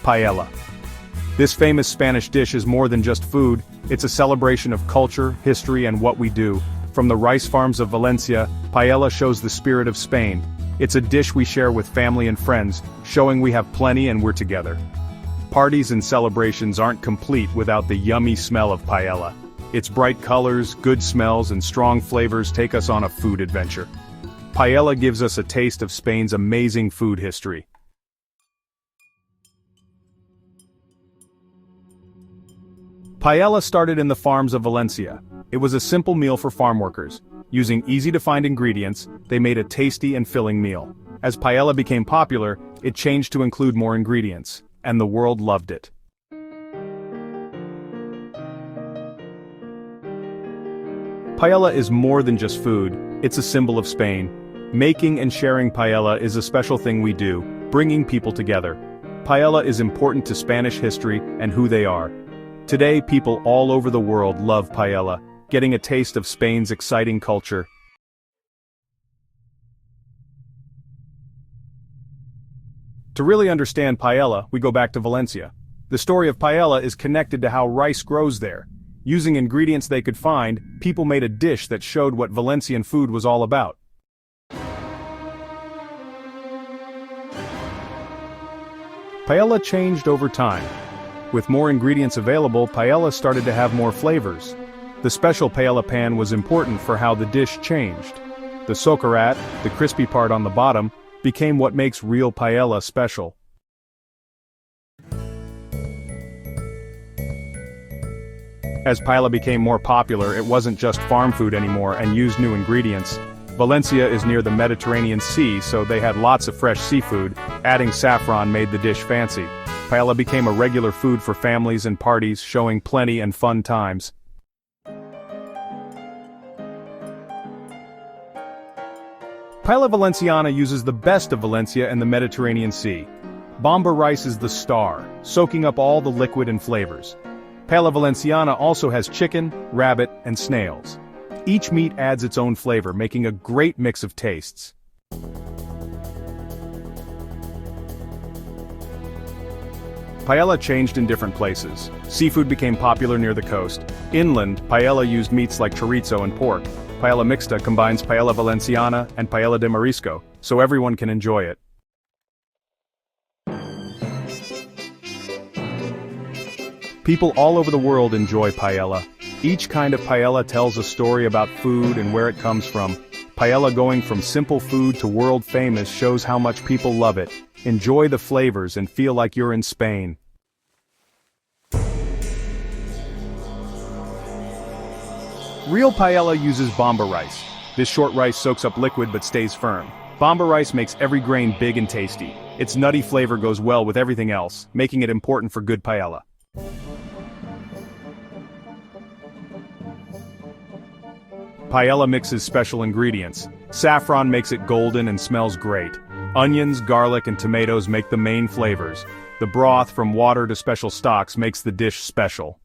Paella. This famous Spanish dish is more than just food, it's a celebration of culture, history and what we do. From the rice farms of Valencia, paella shows the spirit of Spain. It's a dish we share with family and friends, showing we have plenty and we're together. Parties and celebrations aren't complete without the yummy smell of paella. Its bright colors, good smells and strong flavors take us on a food adventure. Paella gives us a taste of Spain's amazing food history. Paella started in the farms of Valencia. It was a simple meal for farm workers. Using easy-to-find ingredients, they made a tasty and filling meal. As paella became popular, it changed to include more ingredients, and the world loved it. Paella is more than just food, it's a symbol of Spain. Making and sharing paella is a special thing we do, bringing people together. Paella is important to Spanish history and who they are. Today, people all over the world love paella, getting a taste of Spain's exciting culture. To really understand paella, we go back to Valencia. The story of paella is connected to how rice grows there. Using ingredients they could find, people made a dish that showed what Valencian food was all about. Paella changed over time. With more ingredients available, paella started to have more flavors. The special paella pan was important for how the dish changed. The socarrat, the crispy part on the bottom, became what makes real paella special. As paella became more popular, it wasn't just farm food anymore and used new ingredients. Valencia is near the Mediterranean Sea, so they had lots of fresh seafood. Adding saffron made the dish fancy. Paella became a regular food for families and parties, showing plenty and fun times. Paella Valenciana uses the best of Valencia and the Mediterranean Sea. Bomba rice is the star, soaking up all the liquid and flavors. Paella Valenciana also has chicken, rabbit, and snails. Each meat adds its own flavor, making a great mix of tastes. Paella changed in different places. Seafood became popular near the coast. Inland, paella used meats like chorizo and pork. Paella mixta combines paella valenciana and paella de marisco, so everyone can enjoy it. People all over the world enjoy paella. Each kind of paella tells a story about food and where it comes from. Paella going from simple food to world famous shows how much people love it. Enjoy the flavors and feel like you're in Spain. Real paella uses bomba rice. This short rice soaks up liquid but stays firm. Bomba rice makes every grain big and tasty. Its nutty flavor goes well with everything else, making it important for good paella. Paella mixes special ingredients. Saffron makes it golden and smells great. Onions, garlic, and tomatoes make the main flavors. The broth, from water to special stocks, makes the dish special.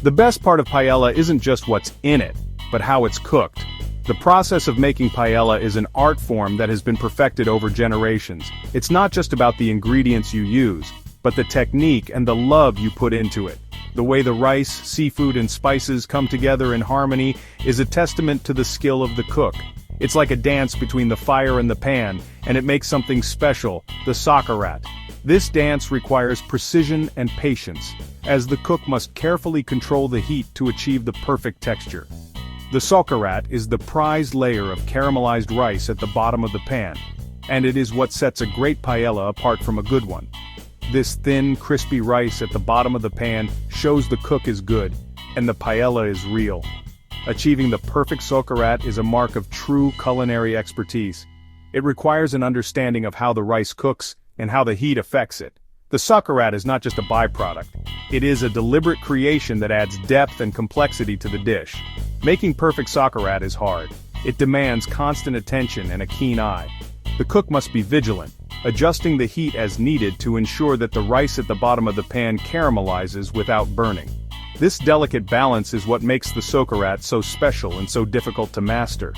The best part of paella isn't just what's in it, but how it's cooked. The process of making paella is an art form that has been perfected over generations. It's not just about the ingredients you use, but the technique and the love you put into it. The way the rice, seafood, and spices come together in harmony is a testament to the skill of the cook. It's like a dance between the fire and the pan, and it makes something special, the socarrat. This dance requires precision and patience, as the cook must carefully control the heat to achieve the perfect texture. The socarrat is the prized layer of caramelized rice at the bottom of the pan, and it is what sets a great paella apart from a good one. This thin, crispy rice at the bottom of the pan shows the cook is good, and the paella is real. Achieving the perfect socarrat is a mark of true culinary expertise. It requires an understanding of how the rice cooks and how the heat affects it. The socarrat is not just a byproduct. It is a deliberate creation that adds depth and complexity to the dish. Making perfect socarrat is hard. It demands constant attention and a keen eye. The cook must be vigilant, adjusting the heat as needed to ensure that the rice at the bottom of the pan caramelizes without burning. This delicate balance is what makes the socarrat so special and so difficult to master.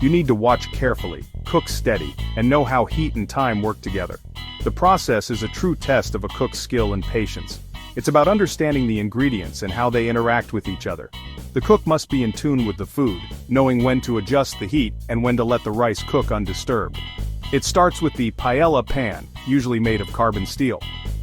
You need to watch carefully, cook steady, and know how heat and time work together. The process is a true test of a cook's skill and patience. It's about understanding the ingredients and how they interact with each other. The cook must be in tune with the food, knowing when to adjust the heat and when to let the rice cook undisturbed. It starts with the paella pan, usually made of carbon steel.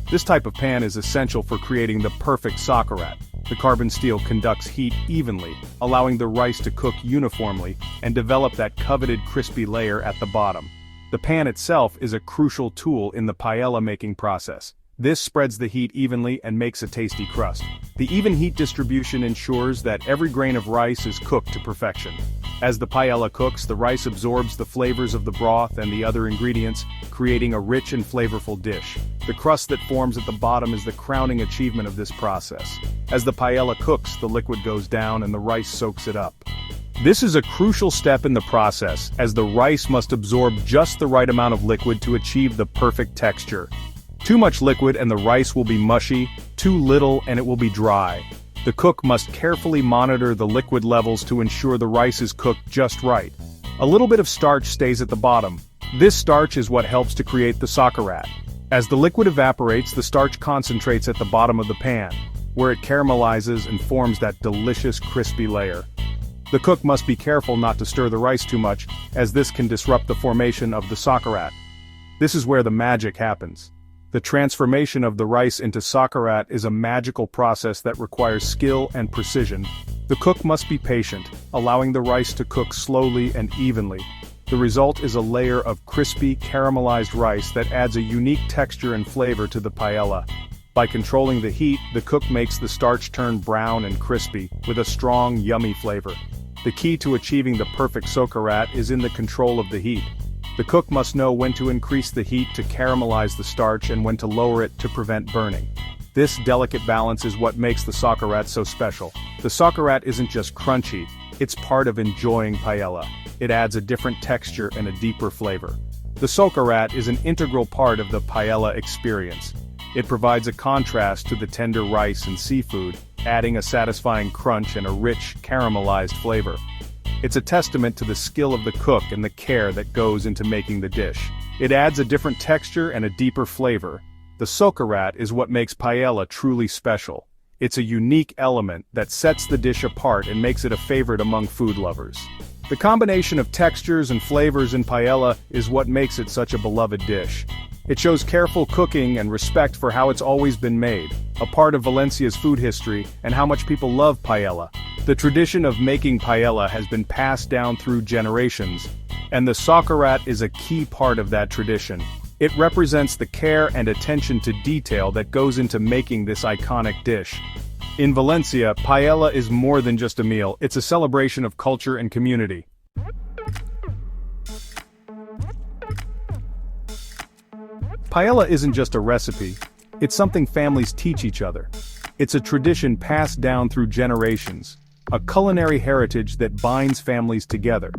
This type of pan is essential for creating the perfect sauerkraut. The carbon steel conducts heat evenly, allowing the rice to cook uniformly and develop that coveted crispy layer at the bottom. The pan itself is a crucial tool in the paella making process. This spreads the heat evenly and makes a tasty crust. The even heat distribution ensures that every grain of rice is cooked to perfection. As the paella cooks, the rice absorbs the flavors of the broth and the other ingredients, creating a rich and flavorful dish. The crust that forms at the bottom is the crowning achievement of this process. As the paella cooks, the liquid goes down and the rice soaks it up. This is a crucial step in the process, as the rice must absorb just the right amount of liquid to achieve the perfect texture. Too much liquid and the rice will be mushy, too little and it will be dry. The cook must carefully monitor the liquid levels to ensure the rice is cooked just right. A little bit of starch stays at the bottom. This starch is what helps to create the sauerkraut. As the liquid evaporates, the starch concentrates at the bottom of the pan, where it caramelizes and forms that delicious crispy layer. The cook must be careful not to stir the rice too much, as this can disrupt the formation of the sauerkraut. This is where the magic happens. The transformation of the rice into sauerkraut is a magical process that requires skill and precision. The cook must be patient, allowing the rice to cook slowly and evenly. The result is a layer of crispy, caramelized rice that adds a unique texture and flavor to the paella. By controlling the heat, the cook makes the starch turn brown and crispy, with a strong, yummy flavor. The key to achieving the perfect sauerkraut is in the control of the heat. The cook must know when to increase the heat to caramelize the starch and when to lower it to prevent burning. This delicate balance is what makes the sauerkraut so special. The sauerkraut isn't just crunchy, it's part of enjoying paella. It adds a different texture and a deeper flavor. The sauerkraut is an integral part of the paella experience. It provides a contrast to the tender rice and seafood, adding a satisfying crunch and a rich, caramelized flavor. It's a testament to the skill of the cook and the care that goes into making the dish. It adds a different texture and a deeper flavor. The sauerkraut is what makes paella truly special. It's a unique element that sets the dish apart and makes it a favorite among food lovers. The combination of textures and flavors in paella is what makes it such a beloved dish. It shows careful cooking and respect for how it's always been made, a part of Valencia's food history and how much people love paella. The tradition of making paella has been passed down through generations, and the sauerkraut is a key part of that tradition. It represents the care and attention to detail that goes into making this iconic dish. In Valencia, paella is more than just a meal, it's a celebration of culture and community. Paella isn't just a recipe, it's something families teach each other. It's a tradition passed down through generations, a culinary heritage that binds families together.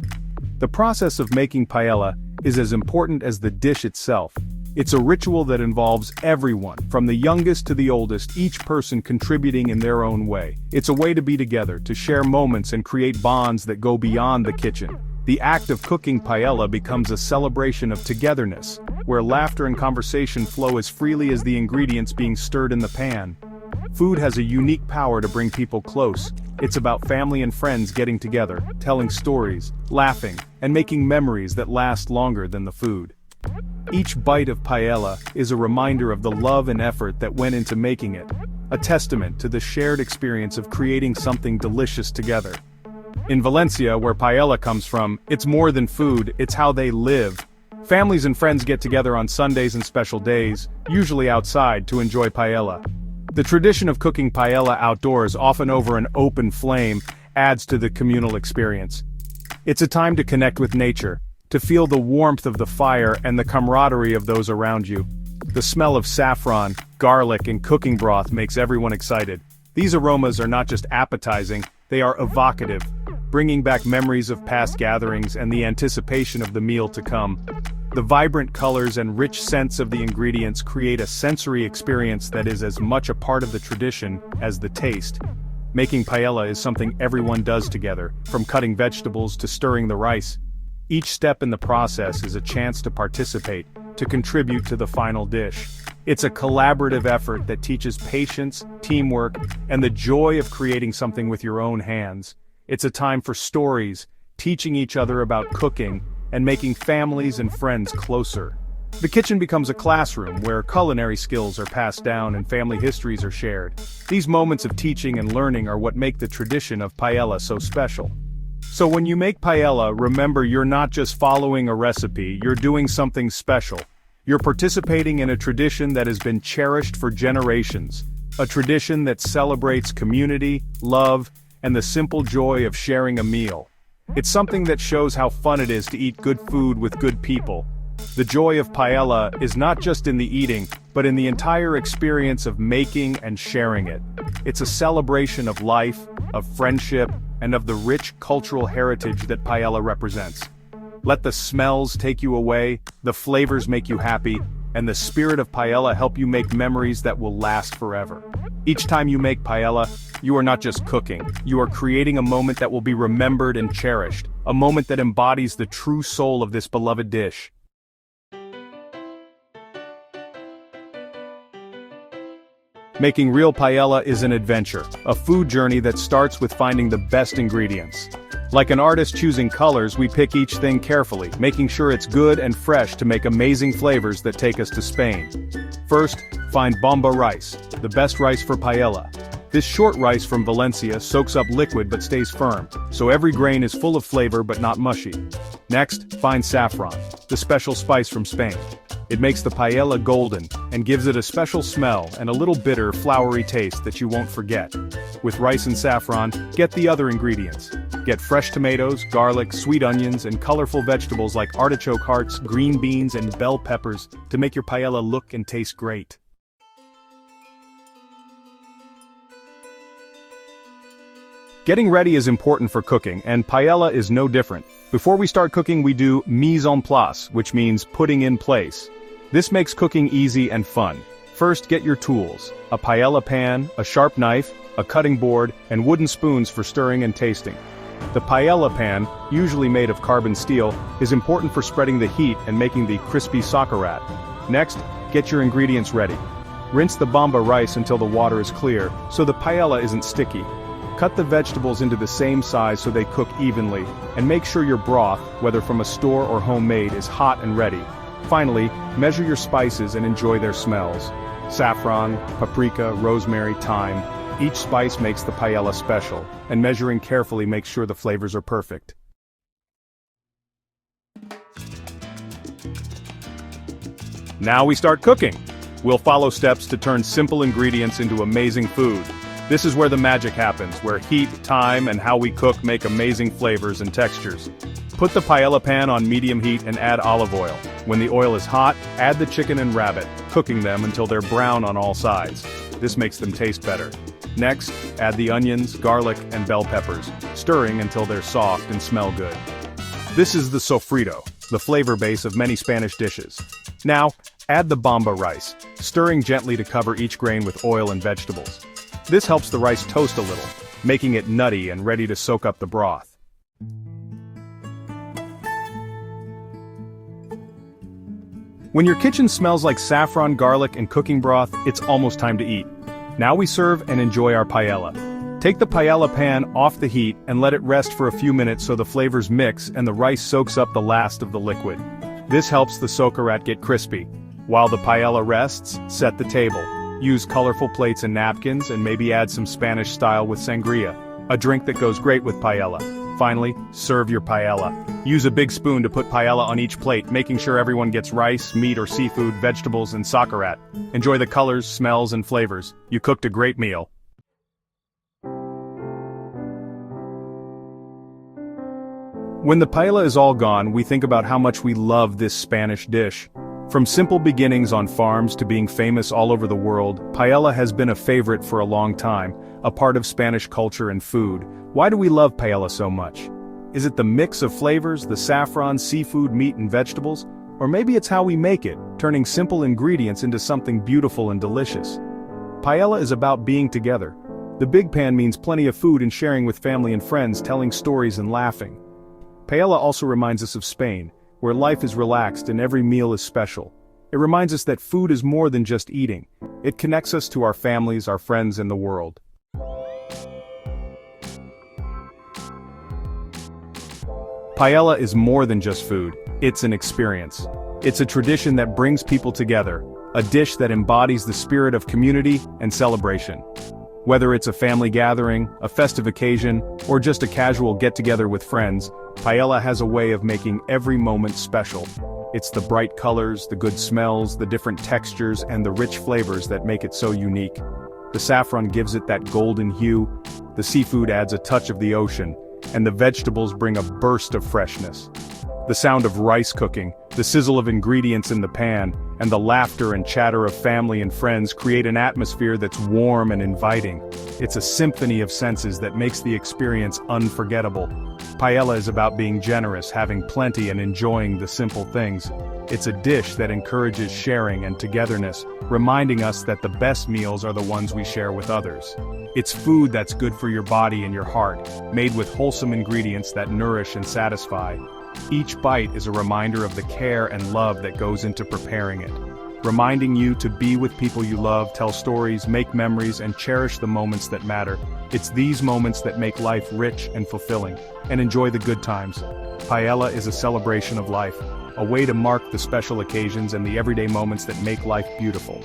The process of making paella is as important as the dish itself. It's a ritual that involves everyone, from the youngest to the oldest, each person contributing in their own way. It's a way to be together, to share moments and create bonds that go beyond the kitchen. The act of cooking paella becomes a celebration of togetherness, where laughter and conversation flow as freely as the ingredients being stirred in the pan. Food has a unique power to bring people close. It's about family and friends getting together, telling stories, laughing, and making memories that last longer than the food. Each bite of paella is a reminder of the love and effort that went into making it, a testament to the shared experience of creating something delicious together. In Valencia, where paella comes from, it's more than food, it's how they live. Families and friends get together on Sundays and special days, usually outside, to enjoy paella. The tradition of cooking paella outdoors, often over an open flame, adds to the communal experience. It's a time to connect with nature, to feel the warmth of the fire and the camaraderie of those around you. The smell of saffron, garlic, and cooking broth makes everyone excited. These aromas are not just appetizing, they are evocative, bringing back memories of past gatherings and the anticipation of the meal to come. The vibrant colors and rich scents of the ingredients create a sensory experience that is as much a part of the tradition as the taste. Making paella is something everyone does together, from cutting vegetables to stirring the rice. Each step in the process is a chance to participate, to contribute to the final dish. It's a collaborative effort that teaches patience, teamwork, and the joy of creating something with your own hands. It's a time for stories, teaching each other about cooking, and making families and friends closer. The kitchen becomes a classroom where culinary skills are passed down and family histories are shared. These moments of teaching and learning are what make the tradition of paella so special. So when you make paella, remember you're not just following a recipe, you're doing something special. You're participating in a tradition that has been cherished for generations. A tradition that celebrates community, love, and the simple joy of sharing a meal. It's something that shows how fun it is to eat good food with good people. The joy of paella is not just in the eating, but in the entire experience of making and sharing it. It's a celebration of life, of friendship, and of the rich cultural heritage that paella represents. Let the smells take you away, the flavors make you happy, and the spirit of paella help you make memories that will last forever. Each time you make paella, you are not just cooking, you are creating a moment that will be remembered and cherished, a moment that embodies the true soul of this beloved dish. Making real paella is an adventure, a food journey that starts with finding the best ingredients. Like an artist choosing colors, we pick each thing carefully, making sure it's good and fresh to make amazing flavors that take us to Spain. First, find bomba rice, the best rice for paella. This short rice from Valencia soaks up liquid but stays firm, so every grain is full of flavor but not mushy. Next, find saffron, the special spice from Spain. It makes the paella golden, and gives it a special smell and a little bitter, floury taste that you won't forget. With rice and saffron, get the other ingredients. Get fresh tomatoes, garlic, sweet onions, and colorful vegetables like artichoke hearts, green beans, and bell peppers to make your paella look and taste great. Getting ready is important for cooking, and paella is no different. Before we start cooking, we do mise en place, which means putting in place. This makes cooking easy and fun. First, get your tools: a paella pan, a sharp knife, a cutting board, and wooden spoons for stirring and tasting. The paella pan, usually made of carbon steel, is important for spreading the heat and making the crispy sauerkraut. Next, get your ingredients ready. Rinse the bomba rice until the water is clear, so the paella isn't sticky. Cut the vegetables into the same size so they cook evenly, and make sure your broth, whether from a store or homemade, is hot and ready. Finally, measure your spices and enjoy their smells. Saffron, paprika, rosemary, thyme. Each spice makes the paella special, and measuring carefully makes sure the flavors are perfect. Now we start cooking. We'll follow steps to turn simple ingredients into amazing food. This is where the magic happens, where heat, time, and how we cook make amazing flavors and textures. Put the paella pan on medium heat and add olive oil. When the oil is hot, add the chicken and rabbit, cooking them until they're brown on all sides. This makes them taste better. Next, add the onions, garlic, and bell peppers, stirring until they're soft and smell good. This is the sofrito, the flavor base of many Spanish dishes. Now, add the bomba rice, stirring gently to cover each grain with oil and vegetables. This helps the rice toast a little, making it nutty and ready to soak up the broth. When your kitchen smells like saffron, garlic, and cooking broth, it's almost time to eat. Now we serve and enjoy our paella. Take the paella pan off the heat and let it rest for a few minutes so the flavors mix and the rice soaks up the last of the liquid. This helps the sauerkraut get crispy. While the paella rests, set the table. Use colorful plates and napkins, and maybe add some Spanish style with sangria, a drink that goes great with paella. Finally, serve your paella. Use a big spoon to put paella on each plate, making sure everyone gets rice, meat or seafood, vegetables, and sauerkraut. Enjoy the colors, smells, and flavors. You cooked a great meal. When the paella is all gone, we think about how much we love this Spanish dish. From simple beginnings on farms to being famous all over the world, paella has been a favorite for a long time, a part of Spanish culture and food. Why do we love paella so much? Is it the mix of flavors, the saffron, seafood, meat, and vegetables? Or maybe it's how we make it, turning simple ingredients into something beautiful and delicious. Paella is about being together. The big pan means plenty of food and sharing with family and friends, telling stories and laughing. Paella also reminds us of Spain, where life is relaxed and every meal is special. It reminds us that food is more than just eating. It connects us to our families, our friends, and the world. Paella is more than just food, it's an experience. It's a tradition that brings people together, a dish that embodies the spirit of community and celebration. Whether it's a family gathering, a festive occasion, or just a casual get-together with friends, paella has a way of making every moment special. It's the bright colors, the good smells, the different textures, and the rich flavors that make it so unique. The saffron gives it that golden hue, the seafood adds a touch of the ocean, and the vegetables bring a burst of freshness. The sound of rice cooking, the sizzle of ingredients in the pan, and the laughter and chatter of family and friends create an atmosphere that's warm and inviting. It's a symphony of senses that makes the experience unforgettable. Paella is about being generous, having plenty, and enjoying the simple things. It's a dish that encourages sharing and togetherness, reminding us that the best meals are the ones we share with others. It's food that's good for your body and your heart, made with wholesome ingredients that nourish and satisfy. Each bite is a reminder of the care and love that goes into preparing it, reminding you to be with people you love, tell stories, make memories, and cherish the moments that matter. It's these moments that make life rich and fulfilling, and enjoy the good times. Paella is a celebration of life, a way to mark the special occasions and the everyday moments that make life beautiful.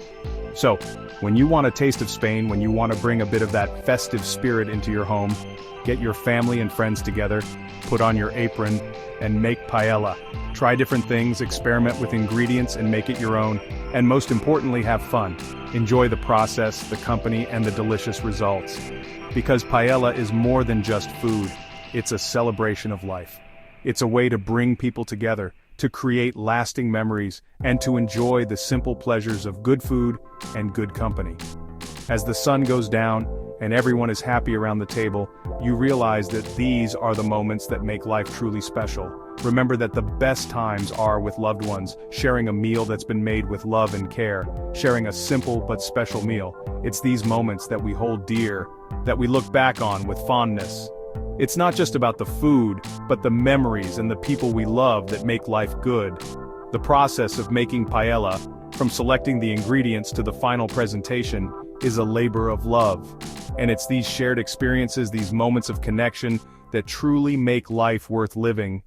So, when you want a taste of Spain, when you want to bring a bit of that festive spirit into your home, get your family and friends together, put on your apron, and make paella. Try different things, experiment with ingredients, and make it your own. And most importantly, have fun. Enjoy the process, the company, and the delicious results. Because paella is more than just food. It's a celebration of life. It's a way to bring people together, to create lasting memories, and to enjoy the simple pleasures of good food and good company. As the sun goes down, and everyone is happy around the table, you realize that these are the moments that make life truly special. Remember that the best times are with loved ones, sharing a meal that's been made with love and care, sharing a simple but special meal. It's these moments that we hold dear, that we look back on with fondness. It's not just about the food, but the memories and the people we love that make life good. The process of making paella, from selecting the ingredients to the final presentation, is a labor of love. And it's these shared experiences, these moments of connection, that truly make life worth living.